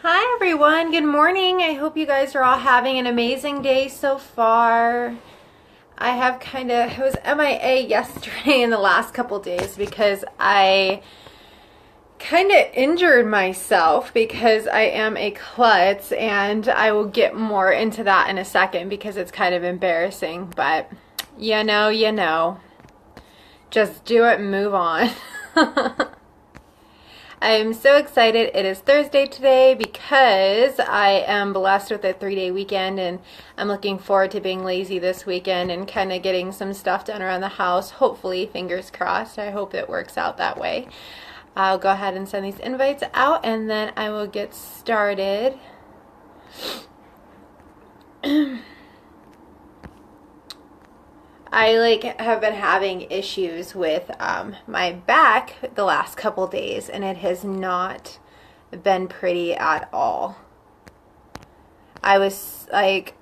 Hi everyone, good morning. I hope you guys are all having an amazing day so far. I was MIA yesterday and the last couple days because I kind of injured myself because I am a klutz, and I will get more into that in a second because it's kind of embarrassing, but you know, just do it and move on. I'm so excited. It is Thursday today because I am blessed with a 3-day weekend, and I'm looking forward to being lazy this weekend and kind of getting some stuff done around the house. Hopefully, fingers crossed. I hope it works out that way. I'll go ahead and send these invites out and then I will get started. I have been having issues with my back the last couple days, and it has not been pretty at all. I was like,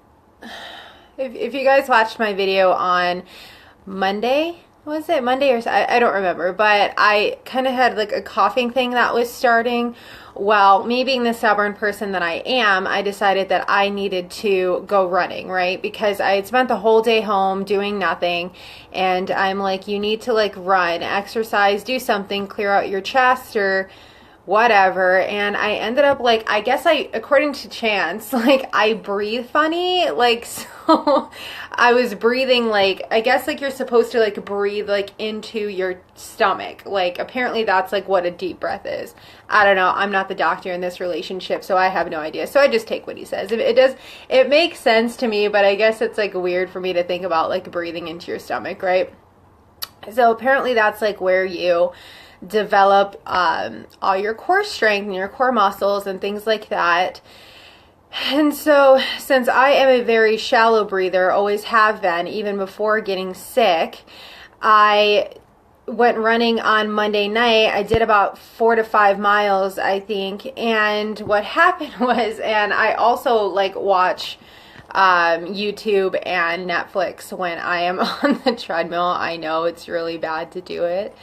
if you guys watched my video on Monday, was it Monday or I don't remember, but I kind of had like a coughing thing that was starting. Well, me being the stubborn person that I am, I decided that I needed to go running, right? Because I had spent the whole day home doing nothing, and I'm like, you need to like run, exercise, do something, clear out your chest or whatever. And I ended up like, I guess according to chance, like I breathe funny, like, so I was breathing like, I guess like you're supposed to like breathe like into your stomach, like apparently that's like what a deep breath is. I don't know, I'm not the doctor in this relationship, so I have no idea, so I just take what he says. It makes sense to me, but I guess it's like weird for me to think about like breathing into your stomach, right? So apparently that's like where you develop all your core strength and your core muscles and things like that. And so since I am a very shallow breather, always have been, even before getting sick, I went running on Monday night. I did about 4 to 5 miles, I think. And what happened was, and I also like watch YouTube and Netflix when I am on the treadmill. I know it's really bad to do it.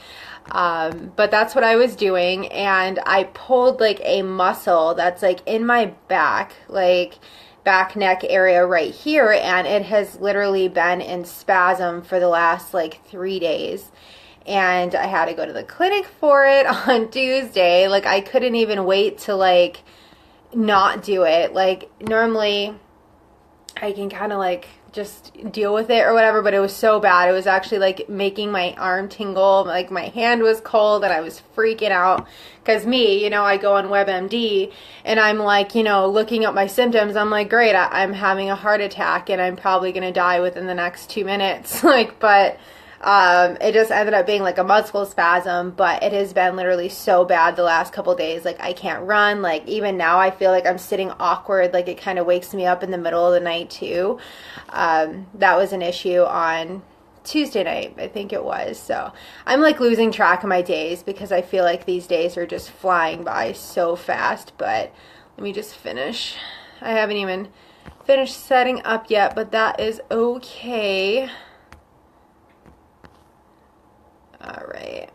But that's what I was doing, and I pulled like a muscle that's like in my back, like back neck area right here, and it has literally been in spasm for the last like 3 days. And I had to go to the clinic for it on Tuesday. Like I couldn't even wait to like not do it. Like normally I can kind of like just deal with it or whatever, but it was so bad. It was actually like making my arm tingle, like my hand was cold, and I was freaking out because me, I go on WebMD and I'm like, looking up my symptoms. I'm like, great, I'm having a heart attack and I'm probably gonna die within the next 2 minutes. But it just ended up being like a muscle spasm, but it has been literally so bad the last couple days. Like I can't run. Like even now I feel like I'm sitting awkward. Like it kind of wakes me up in the middle of the night too. That was an issue on Tuesday night, I think it was. So I'm like losing track of my days because I feel like these days are just flying by so fast. But let me just finish. I haven't even finished setting up yet, but that is okay. All right.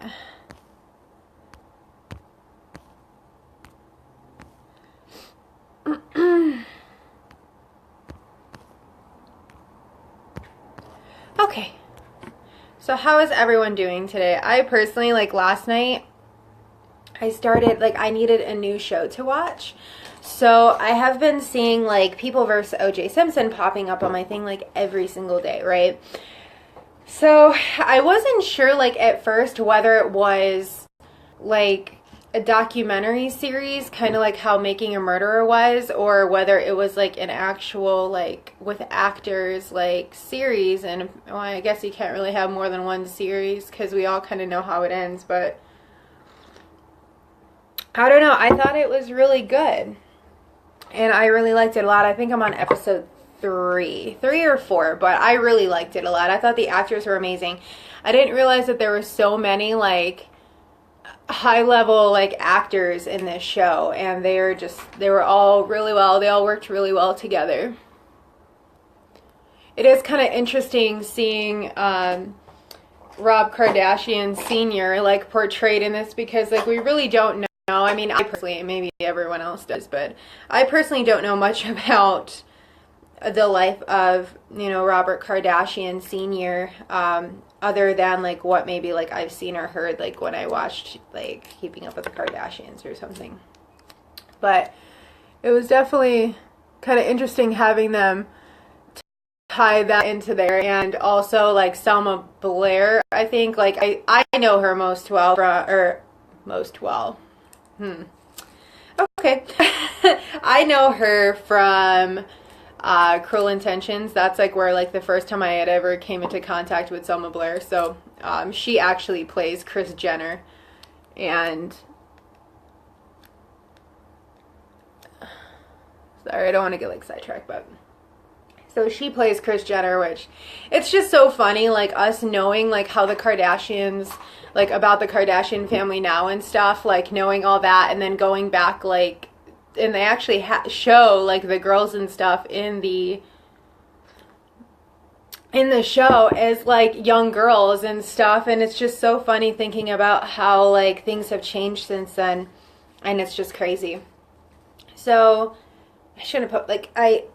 Okay. So how is everyone doing today? I personally, like last night, I started, like I needed a new show to watch. So I have been seeing like People vs. O.J. Simpson popping up on my thing like every single day, right? So I wasn't sure like at first whether it was like a documentary series, kind of like how Making a Murderer was, or whether it was like an actual like with actors like series. And well, I guess you can't really have more than one series because we all kind of know how it ends, but I don't know. I thought it was really good and I really liked it a lot. I think I'm on episode 3 or 4, but I really liked it a lot. I thought the actors were amazing. I didn't realize that there were so many like high level like actors in this show, and they were all really well. They all worked really well together. It is kind of interesting seeing Rob Kardashian Sr. like portrayed in this because like we really don't know know. I mean, I personally, maybe everyone else does, but I personally don't know much about the life of, you know, Robert Kardashian Sr., other than like what maybe like I've seen or heard like when I watched like Keeping Up with the Kardashians or something. But it was definitely kind of interesting having them tie that into there. And also like Selma Blair, I think, like I know her most well from, or most well. Okay. I know her from Cruel Intentions. That's like where like the first time I had ever came into contact with Selma Blair. So she actually plays Kris Jenner, and sorry, I don't want to get like sidetracked, but so she plays Kris Jenner, which it's just so funny, like us knowing like how the Kardashians, like about the Kardashian family now and stuff, like knowing all that, and then going back like, and they actually show like the girls and stuff in the show as like young girls and stuff, and it's just so funny thinking about how like things have changed since then, and it's just crazy. So I shouldn't have put like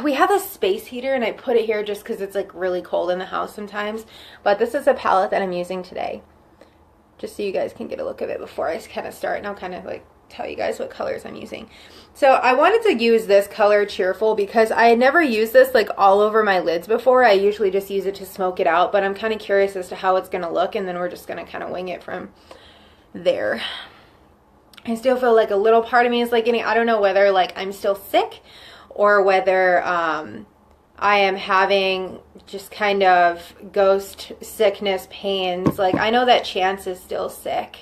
we have a space heater and I put it here just because it's like really cold in the house sometimes, but this is a palette that I'm using today, just so you guys can get a look of it before I kind of start, and I'll kind of like tell you guys what colors I'm using. So I wanted to use this color Cheerful because I had never used this like all over my lids before. I usually just use it to smoke it out, but I'm kind of curious as to how it's going to look, and then we're just going to kind of wing it from there. I still feel like a little part of me is like getting, I don't know whether like I'm still sick or whether I am having just kind of ghost sickness pains. Like I know that Chance is still sick,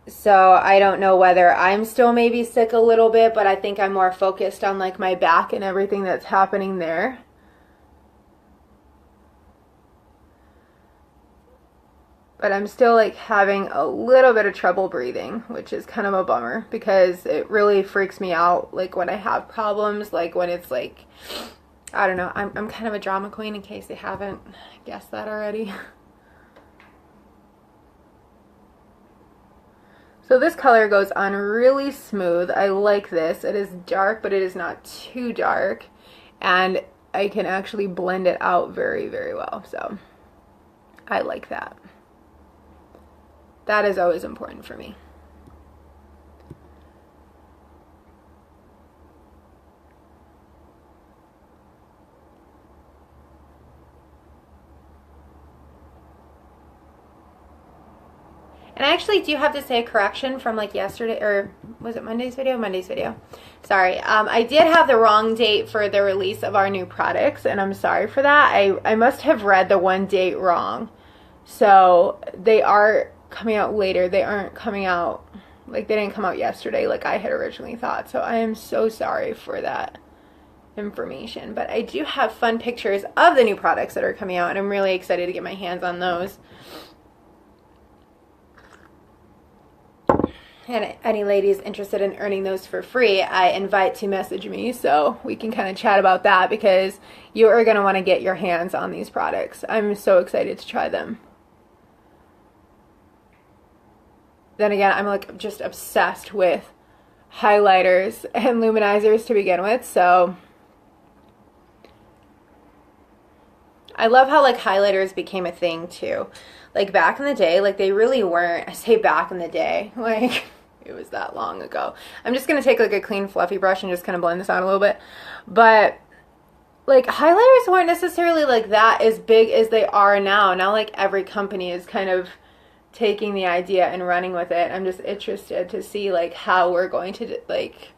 so I don't know whether I'm still maybe sick a little bit, but I think I'm more focused on like my back and everything that's happening there. But I'm still like having a little bit of trouble breathing, which is kind of a bummer because it really freaks me out like when I have problems, like when it's like, I don't know, I'm kind of a drama queen, in case they haven't guessed that already. So this color goes on really smooth. I like this. It is dark, but it is not too dark, and I can actually blend it out very, very well. So I like that. That is always important for me. And I actually do have to say a correction from like yesterday, or was it Monday's video? Monday's video. Sorry. I did have the wrong date for the release of our new products, and I'm sorry for that. I must have read the one date wrong. So they are coming out later. They aren't coming out, like they didn't come out yesterday like I had originally thought. So I am so sorry for that information. But I do have fun pictures of the new products that are coming out, and I'm really excited to get my hands on those. And any ladies interested in earning those for free, I invite to message me so we can kind of chat about that, because you are going to want to get your hands on these products. I'm so excited to try them. Then again, I'm like just obsessed with highlighters and luminizers to begin with, so I love how like highlighters became a thing too. Like back in the day, like they really weren't. I say back in the day, like it was that long ago. I'm just gonna take like a clean fluffy brush and just kind of blend this out a little bit. But like highlighters weren't necessarily like that as big as they are now. Now like every company is kind of taking the idea and running with it. I'm just interested to see like how we're going to like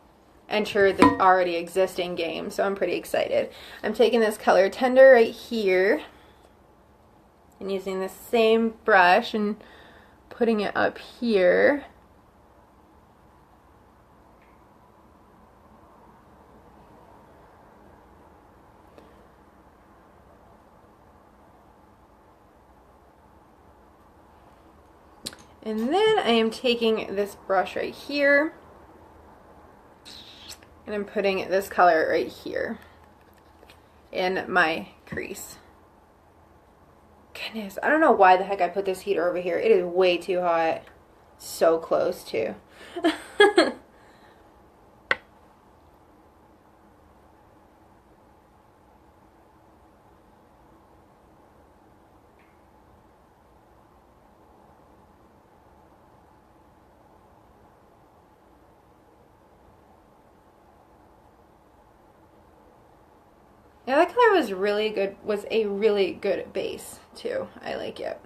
enter the already existing game, so I'm pretty excited. I'm taking this color Tender right here and using the same brush and putting it up here. And then I am taking this brush right here and I'm putting this color right here in my crease. Goodness, I don't know why the heck I put this heater over here. It is way too hot. so close too. Yeah, that color was really good, was a really good base too. I like it.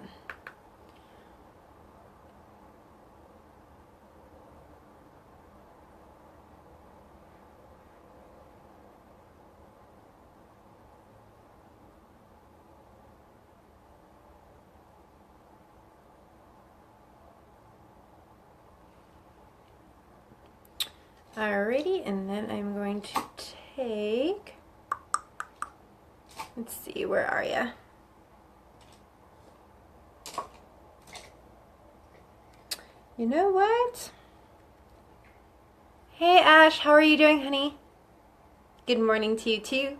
Alrighty, and then I'm going to take, let's see, where are you? You know what? Hey Ash, how are you doing, honey? Good morning to you too.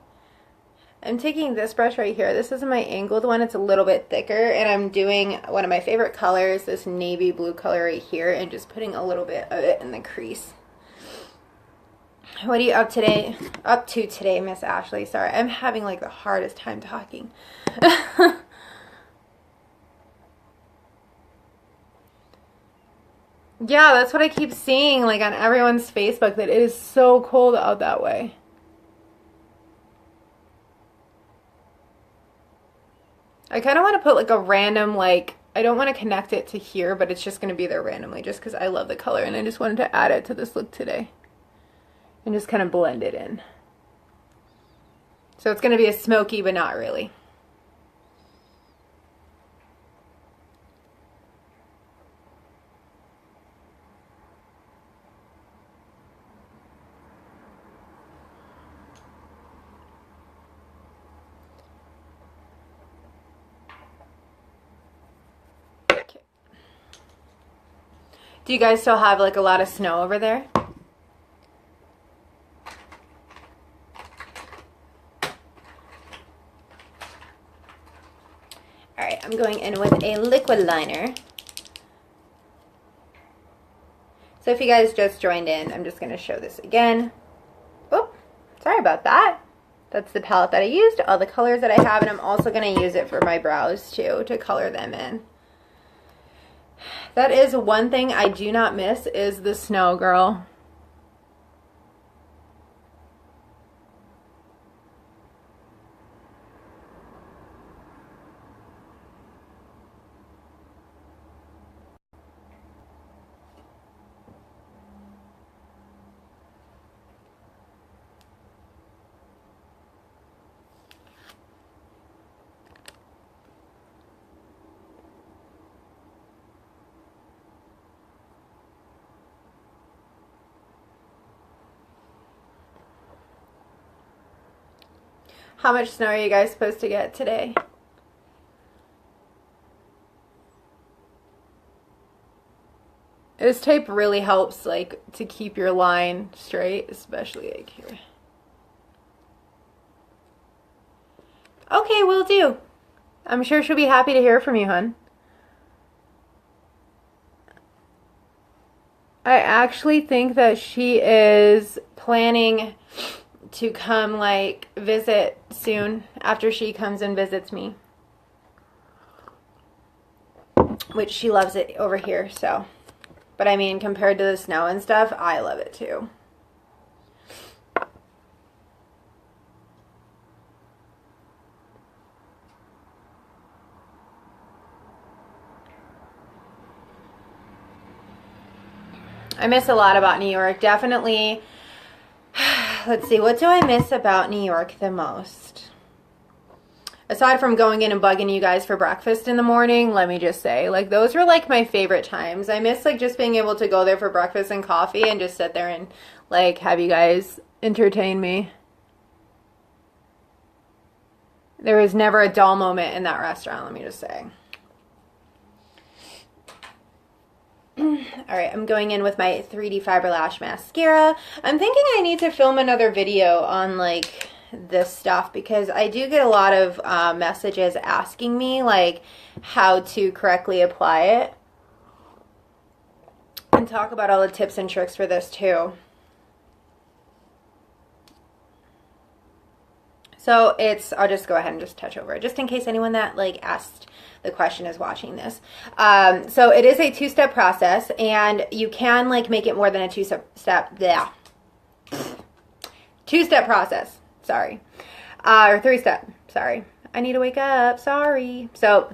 I'm taking this brush right here. This is my angled one. It's a little bit thicker, and I'm doing one of my favorite colors, this navy blue color right here, and just putting a little bit of it in the crease. What are you up to today, Miss Ashley? Sorry, I'm having like the hardest time talking. Yeah, that's what I keep seeing like on everyone's Facebook, that it is so cold out that way. I kind of want to put like a random, like, I don't want to connect it to here, but it's just going to be there randomly just because I love the color, and I just wanted to add it to this look today. And just kind of blend it in. So it's going to be a smoky, but not really. Okay. Do you guys still have like a lot of snow over there? Alright, I'm going in with a liquid liner. So if you guys just joined in, I'm just going to show this again. Oh, sorry about that. That's the palette that I used, all the colors that I have, and I'm also going to use it for my brows too, to color them in. That is one thing I do not miss, is the snow, girl. How much snow are you guys supposed to get today? This tape really helps, like, to keep your line straight, especially like here. Okay, will do. I'm sure she'll be happy to hear from you, hun. I actually think that she is planning to come like visit soon after she comes and visits me, which she loves it over here. So, but I mean, compared to the snow and stuff, I love it too. I miss a lot about New York, definitely. Let's see, what do I miss about New York the most? Aside from going in and bugging you guys for breakfast in the morning, let me just say, like, those were like my favorite times. I miss like just being able to go there for breakfast and coffee and just sit there and like have you guys entertain me. There was never a dull moment in that restaurant, let me just say. Alright, I'm going in with my 3D Fiber Lash Mascara. I'm thinking I need to film another video on like this stuff because I do get a lot of messages asking me like how to correctly apply it. and talk about all the tips and tricks for this too. So I'll just go ahead and just touch over it, just in case anyone that like asked the question is watching this. So it is a 2-step process, and you can like make it more than a 2-step, yeah. 2-step process, sorry. Or 3-step, sorry. I need to wake up, sorry. So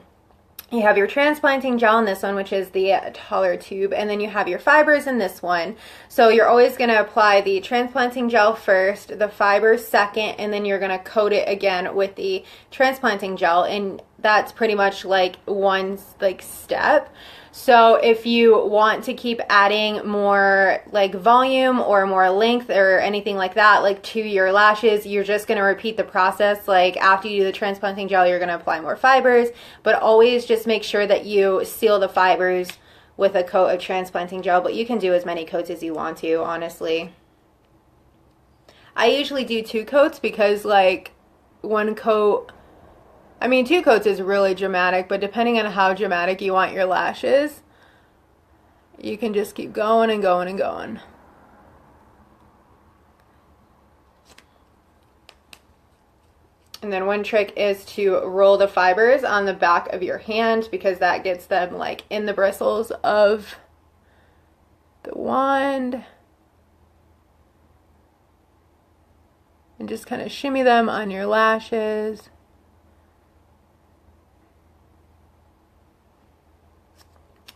you have your transplanting gel in this one, which is the taller tube, and then you have your fibers in this one. So you're always going to apply the transplanting gel first, the fibers second, and then you're going to coat it again with the transplanting gel, and that's pretty much like one like step. So if you want to keep adding more like volume or more length or anything like that, like to your lashes, you're just going to repeat the process. Like after you do the transplanting gel, you're going to apply more fibers, but always just make sure that you seal the fibers with a coat of transplanting gel, but you can do as many coats as you want to, honestly. I usually do 2 coats because like 1 coat, I mean 2 coats is really dramatic, but depending on how dramatic you want your lashes, you can just keep going and going and going. And then one trick is to roll the fibers on the back of your hand, because that gets them like in the bristles of the wand. And just kind of shimmy them on your lashes.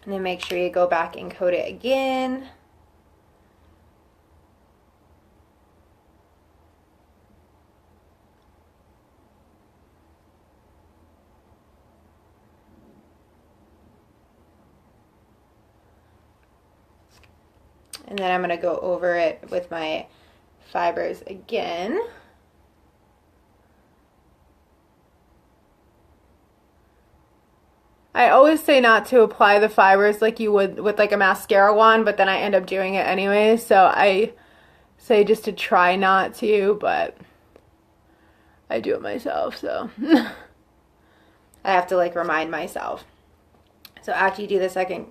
And then make sure you go back and coat it again. And then I'm going to go over it with my fibers again. I always say not to apply the fibers like you would with like a mascara wand, but then I end up doing it anyway. So I say just to try not to, but I do it myself, so I have to like remind myself. So after you do the second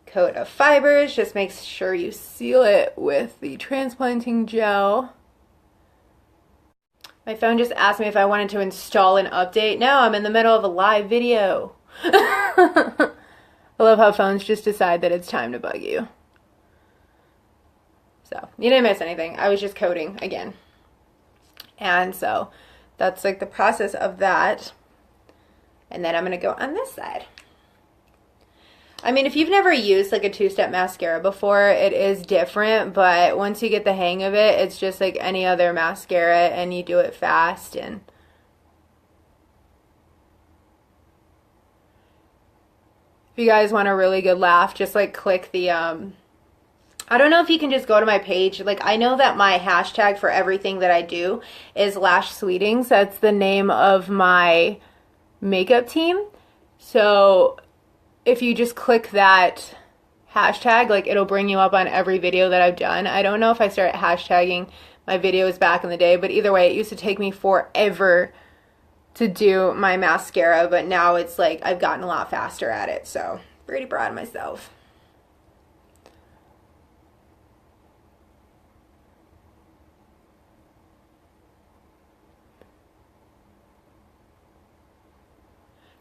coat of fibers, just make sure you seal it with the transplanting gel. My phone just asked me if I wanted to install an update. No, I'm in the middle of a live video. I love how phones just decide that it's time to bug you. So, you didn't miss anything. I was just coding again. And so, that's like the process of that. And then I'm going to go on this side. I mean, if you've never used like a 2-step mascara before, it is different, but once you get the hang of it, it's just like any other mascara, and you do it fast. And if you guys want a really good laugh, just like click the I don't know if you can just go to my page. Like, I know that my hashtag for everything that I do is Lash Sweetings. That's the name of my makeup team. So if you just click that hashtag, like, it'll bring you up on every video that I've done. I don't know if I started hashtagging my videos back in the day, but either way, it used to take me forever to do my mascara, but now it's like I've gotten a lot faster at it, so pretty proud of myself.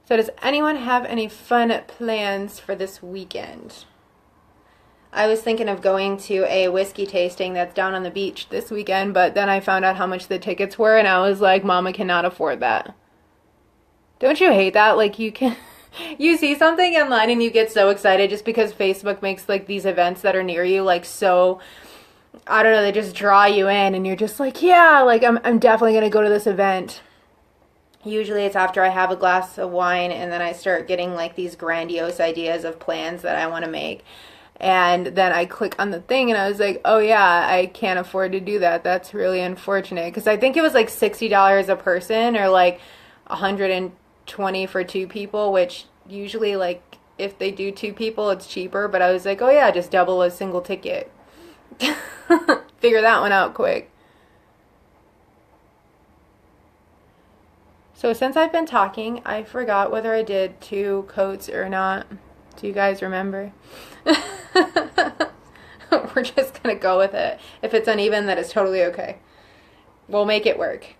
So does anyone have any fun plans for this weekend? I was thinking of going to a whiskey tasting that's down on the beach this weekend, but then I found out how much the tickets were, and I was like, Mama cannot afford that. Don't you hate that? Like, you see something online and you get so excited just because Facebook makes like these events that are near you like so, I don't know, they just draw you in, and you're just like, yeah, like I'm definitely going to go to this event. Usually it's after I have a glass of wine, and then I start getting like these grandiose ideas of plans that I want to make. And then I click on the thing, and I was like, oh yeah, I can't afford to do that. That's really unfortunate. Because I think it was like $60 a person, or like $120 for 2 people, which usually like if they do 2 people it's cheaper. But I was like, oh yeah, just double a single ticket. Figure that one out quick. So since I've been talking, I forgot whether I did 2 coats or not. Do you guys remember? we're just gonna go with it. If it's uneven, that is totally okay. We'll make it work.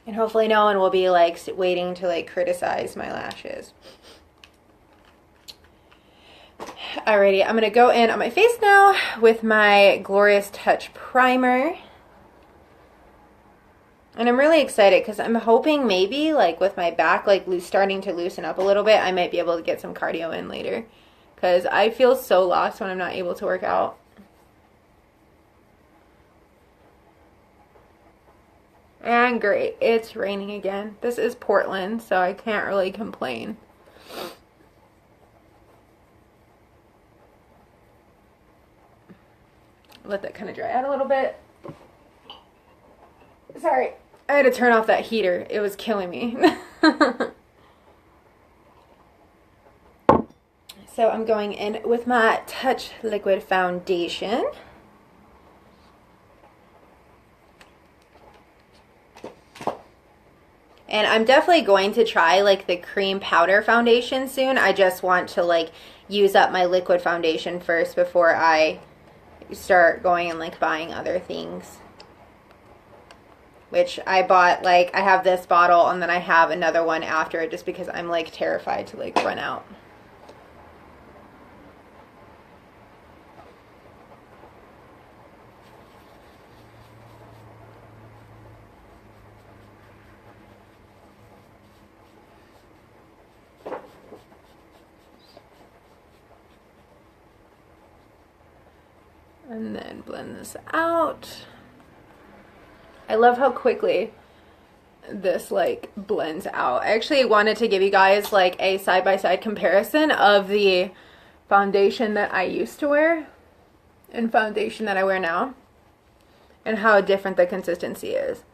And hopefully no one will be like waiting to like criticize my lashes. Alrighty, I'm gonna go in on my face now with my Glorious Touch primer. And I'm really excited because I'm hoping maybe like with my back like starting to loosen up a little bit, I might be able to get some cardio in later. Because I feel so lost when I'm not able to work out. And great, it's raining again. This is Portland, so I can't really complain. Let that kind of dry out a little bit. Sorry, I had to turn off that heater. It was killing me. So I'm going in with my Touch Liquid Foundation. And I'm definitely going to try like the cream powder foundation soon. I just want to like use up my liquid foundation first before I start going and like buying other things. Which I bought, like I have this bottle and then I have another one after it just because I'm like terrified to like run out. And then blend this out. I love how quickly this like blends out. I actually wanted to give you guys like a side-by-side comparison of the foundation that I used to wear and foundation that I wear now and how different the consistency is.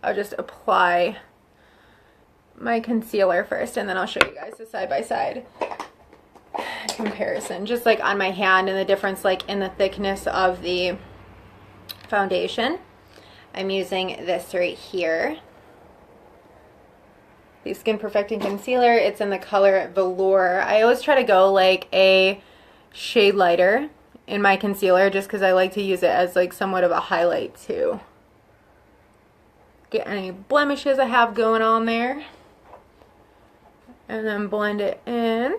I'll just apply my concealer first and then I'll show you guys the side-by-side comparison just like on my hand and the difference like in the thickness of the foundation. I'm using this right here, the Skin Perfecting Concealer. It's in the color Velour. I always try to go like a shade lighter in my concealer just because I like to use it as like somewhat of a highlight too. Get any blemishes I have going on there. And then blend it in.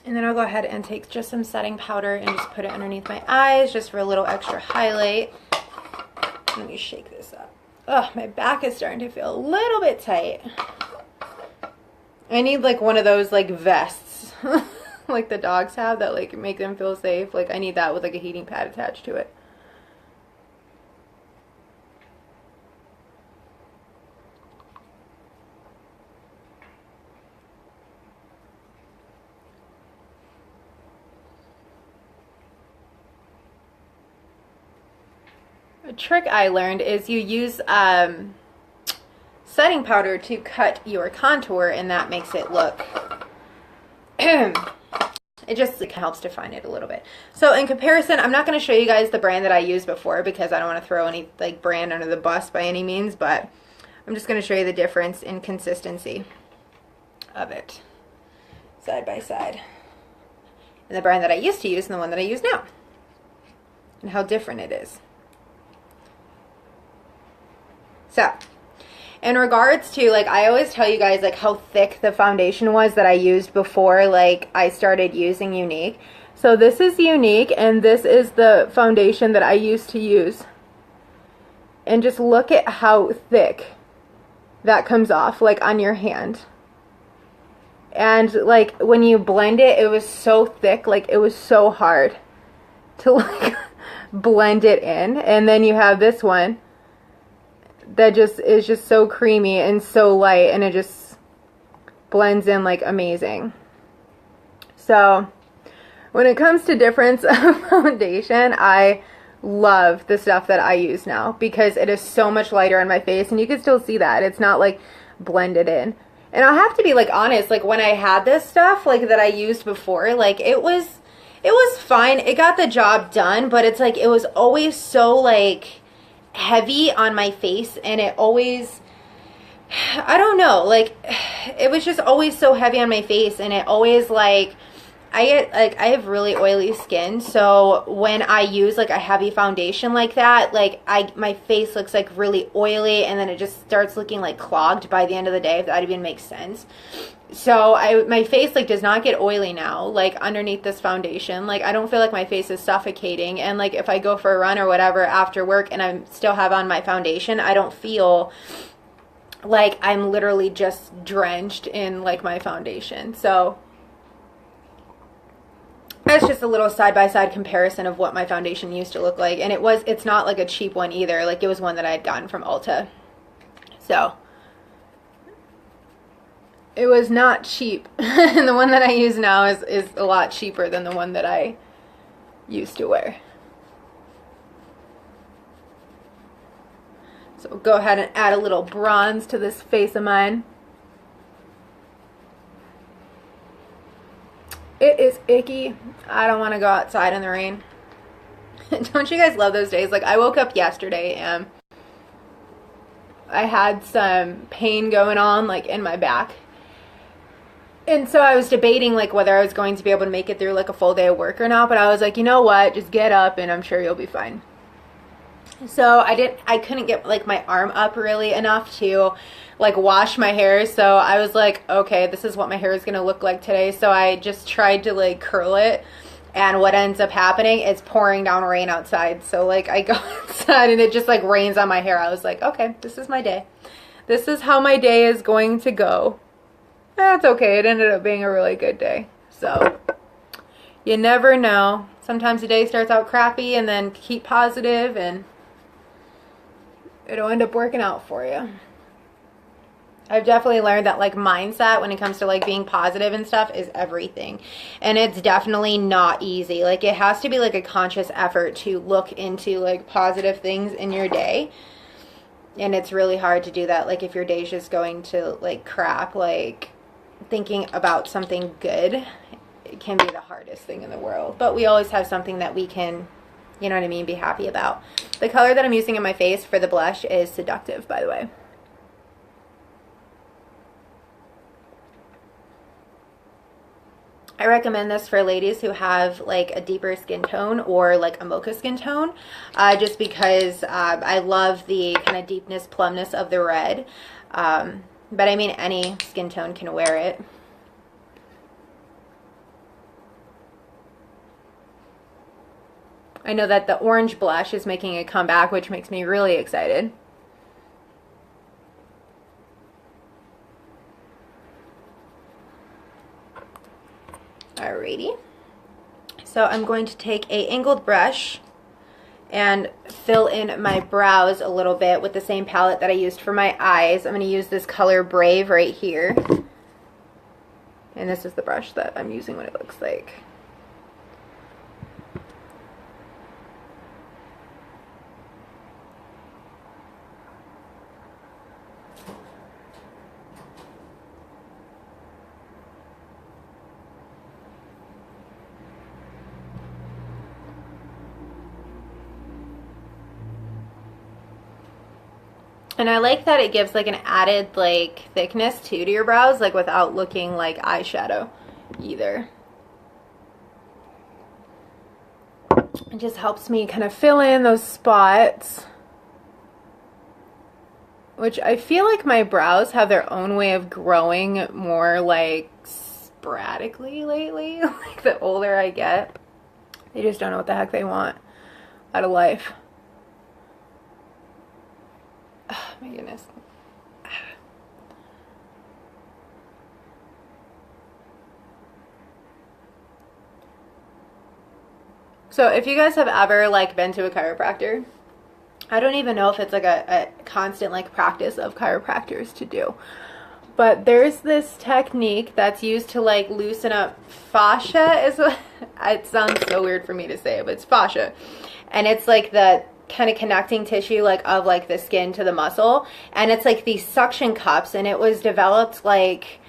And then I'll go ahead and take just some setting powder and just put it underneath my eyes just for a little extra highlight. Let me shake this up. Oh, my back is starting to feel a little bit tight. I need like one of those like vests like the dogs have that like make them feel safe. Like I need that with like a heating pad attached to it. A trick I learned is you use setting powder to cut your contour and that makes it look it just like, helps define it a little bit. So in comparison, I'm not going to show you guys the brand that I used before because I don't want to throw any like brand under the bus by any means, but I'm just going to show you the difference in consistency of it side by side, and the brand that I used to use and the one that I use now, and how different it is. So, in regards to, like, I always tell you guys, like, how thick the foundation was that I used before, like, I started using Younique. So, this is Younique, and this is the foundation that I used to use. And just look at how thick that comes off, like, on your hand. And, like, when you blend it, it was so thick, like, it was so hard to, like, blend it in. And then you have this one that just is just so creamy and so light, and it just blends in like amazing. So when it comes to difference of foundation, I love the stuff that I use now because it is so much lighter on my face, and you can still see that. It's not like blended in. And I'll have to be like honest, like when I had this stuff like that I used before, like it was fine. It got the job done, but it's like it was always so like heavy on my face, and it always, I don't know, like it was just always so heavy on my face, and it always like I have really oily skin, so when I use like a heavy foundation like that, like my face looks like really oily, and then it just starts looking like clogged by the end of the day, if that even makes sense. So my face like does not get oily now, like underneath this foundation. Like I don't feel like my face is suffocating, and like if I go for a run or whatever after work and I still have on my foundation, I don't feel like I'm literally just drenched in like my foundation. So that's just a little side-by-side comparison of what my foundation used to look like. And it's not like a cheap one either. Like it was one that I had gotten from Ulta. So it was not cheap. And the one that I use now is a lot cheaper than the one that I used to wear. So go ahead and add a little bronze to this face of mine. It is icky. I don't want to go outside in the rain. Don't you guys love those days? Like I woke up yesterday and I had some pain going on like in my back. And so I was debating like whether I was going to be able to make it through like a full day of work or not, but I was like, you know what? Just get up and I'm sure you'll be fine. So I couldn't get like my arm up really enough to like wash my hair. So I was like, okay, this is what my hair is going to look like today. So I just tried to like curl it. And what ends up happening is pouring down rain outside. So like I go outside and it just like rains on my hair. I was like, okay, this is my day. This is how my day is going to go. That's okay. It ended up being a really good day. So you never know. Sometimes the day starts out crappy, and then keep positive and it'll end up working out for you. I've definitely learned that like mindset when it comes to like being positive and stuff is everything. And it's definitely not easy. Like it has to be like a conscious effort to look into like positive things in your day. And it's really hard to do that. Like if your day's just going to like crap, like thinking about something good, it can be the hardest thing in the world. But we always have something that we can, you know what I mean, be happy about. The color that I'm using in my face for the blush is Seductive, by the way. I recommend this for ladies who have like a deeper skin tone or like a mocha skin tone, just because I love the kind of deepness, plumness of the red. But I mean, any skin tone can wear it. I know that the orange blush is making a comeback, which makes me really excited. Alrighty. So I'm going to take a angled brush and fill in my brows a little bit with the same palette that I used for my eyes. I'm going to use this color Brave right here. And this is the brush that I'm using, what it looks like. And I like that it gives like an added like thickness too to your brows, like without looking like eyeshadow either. It just helps me kind of fill in those spots, which I feel like my brows have their own way of growing more like sporadically lately. Like the older I get, they just don't know what the heck they want out of life. Oh my goodness. So if you guys have ever like been to a chiropractor, I don't even know if it's like a constant like practice of chiropractors to do, but there's this technique that's used to like loosen up fascia, is what it sounds so weird for me to say, but it's fascia. and it's like the kind of connecting tissue like of like the skin to the muscle, and it's like these suction cups, and it was developed like,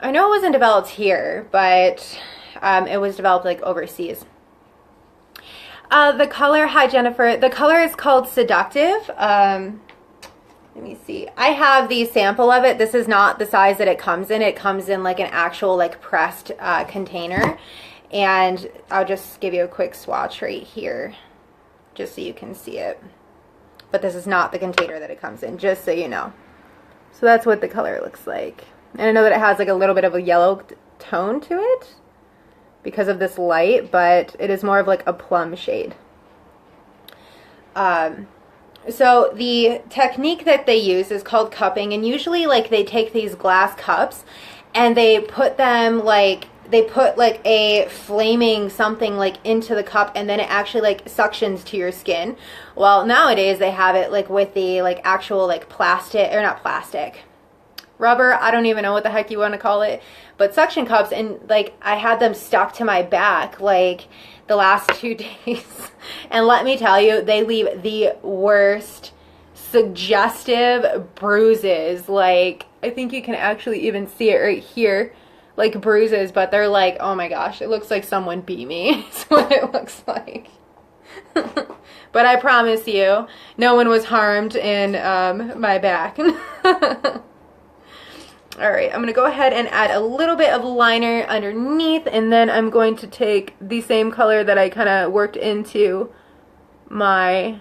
I know it wasn't developed here, but it was developed like overseas. The color, hi Jennifer, the color is called Seductive. Let me see. I have the sample of it. This is not the size that it comes in. It comes in like an actual like pressed container. And I'll just give you a quick swatch right here, just so you can see it. But this is not the container that it comes in, just so you know. So that's what the color looks like. And I know that it has like a little bit of a yellow tone to it because of this light, but it is more of like a plum shade. So the technique that they use is called cupping, and usually like they take these glass cups and they put them like, they put like a flaming something like into the cup, and then it actually like suctions to your skin. Well, nowadays they have it like with the like actual like plastic, or not plastic, rubber, I don't even know what the heck you want to call it, but suction cups, and like I had them stuck to my back like the last 2 days. And let me tell you, they leave the worst suggestive bruises. Like, I think you can actually even see it right here, like bruises, but they're like, oh my gosh, it looks like someone beat me. It's what it looks like. But I promise you, no one was harmed in my back. All right, I'm going to go ahead and add a little bit of liner underneath, and then I'm going to take the same color that I kind of worked into my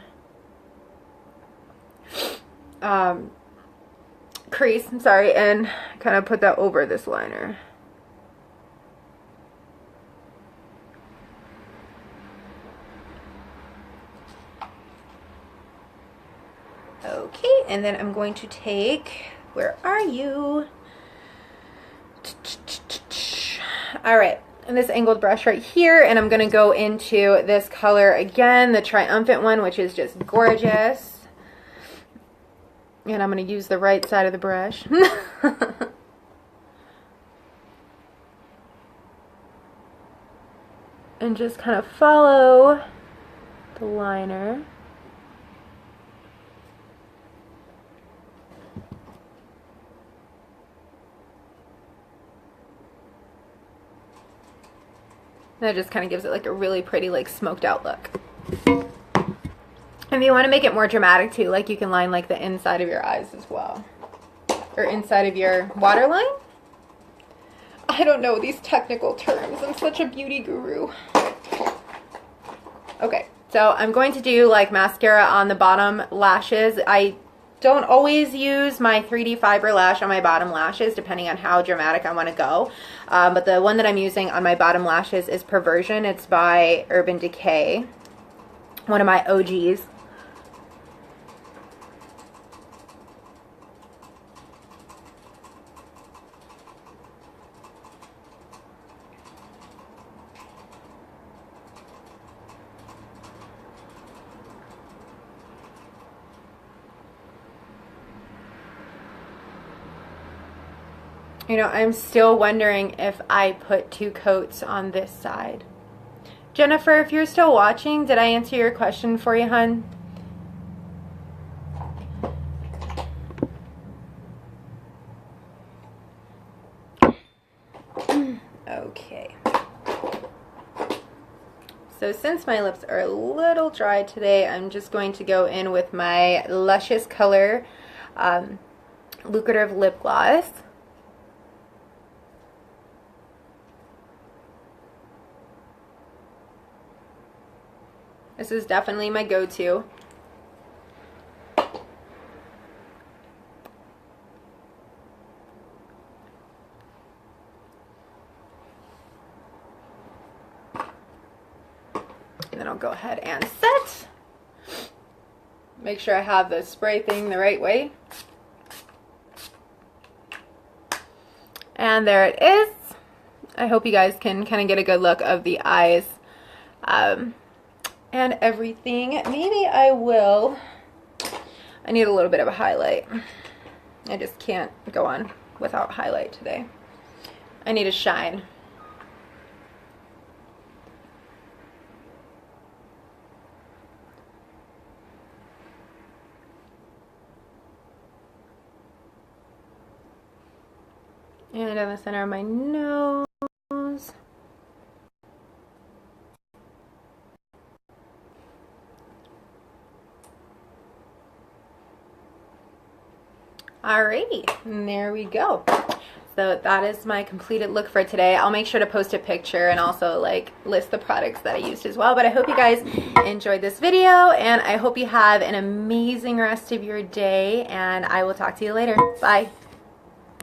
crease, I'm sorry, and kind of put that over this liner. Okay, and then I'm going to take, where are you? All right, and this angled brush right here, and I'm gonna go into this color again, the triumphant one, which is just gorgeous. And I'm gonna use the right side of the brush. And just kind of follow the liner. That just kind of gives it like a really pretty like smoked out look. If you want to make it more dramatic too, like you can line like the inside of your eyes as well, or inside of your waterline. I don't know these technical terms. I'm such a beauty guru. Okay, so I'm going to do like mascara on the bottom lashes. I don't always use my 3D fiber lash on my bottom lashes, depending on how dramatic I want to go. But the one that I'm using on my bottom lashes is Perversion. It's by Urban Decay, one of my OGs. You know, I'm still wondering if I put 2 coats on this side. Jennifer, if you're still watching, did I answer your question for you, hun? Okay. So since my lips are a little dry today, I'm just going to go in with my Luscious Color Lucrative Lip Gloss. This is definitely my go-to. And then I'll go ahead and set. Make sure I have the spray thing the right way. And there it is. I hope you guys can kind of get a good look of the eyes. And everything. Maybe I will. I need a little bit of a highlight. I just can't go on without highlight today. I need a shine. And down the center of my nose. Alrighty, and there we go. So that is my completed look for today. I'll make sure to post a picture and also like list the products that I used as well. But I hope you guys enjoyed this video, and I hope you have an amazing rest of your day, and I will talk to you later. Bye.